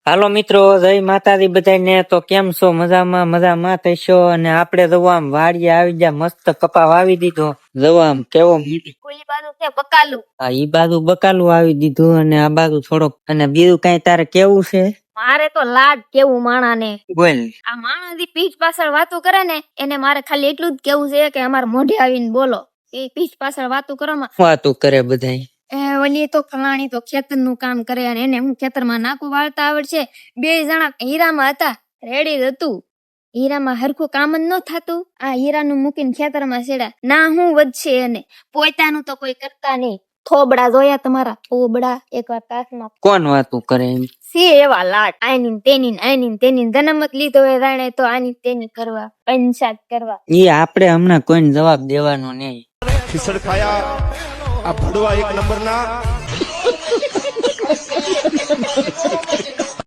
હાલો મિત્રો, જય માતાજી બધાને. તો કેમ છો? મજામાં થઈશો. અને આપડે જવો આમ વાડીએ આવી ગયા, મસ્ત કપા વાવી દીધો. જવો આમ કેવો ઈ બાજુ બકાલું આવી દીધું, અને આ બાજુ થોડોક. અને બીજું કઈ તારે કેવું છે? મારે તો લાડ કેવું માણા ને બોલ. આ માણસ ની પીઠ પાછળ વાતો કરે ને એને મારે ખાલી એટલું જ કેવું છે કે અમારે મોઢે આવીને બોલો. એ પીઠ પાછળ વાતો કરવામાં વાતું કરે બધાય. ઓલી તો ફલાણી તો ખેતર નું કામ કરે અને એને હું ખેતરમાં નાકું વાળતા આવડશે. બે જણા હીરામાં હતા, રેડી હતું. હીરામાં હરખું કામ જ ન થતું. આ હીરાનું મૂકીને ખેતરમાં છેડા ના હું વધશે એને પોતાનું તો કોઈ કરતા નહીં. થોબડા જોયા તમારા? થોબડા એકવાર કાચમાં કોણ વાતું કરે એમ? સી એવા લાટ આની તેની જન્મ જ લીધો હોય રાણે તો આની તેની કરવા પંચાયત કરવા. ઈ આપણે હમણાં કોઈને જવાબ દેવાનો નહીં. ખીસડ ખાયા આ ભડવા એક નંબરના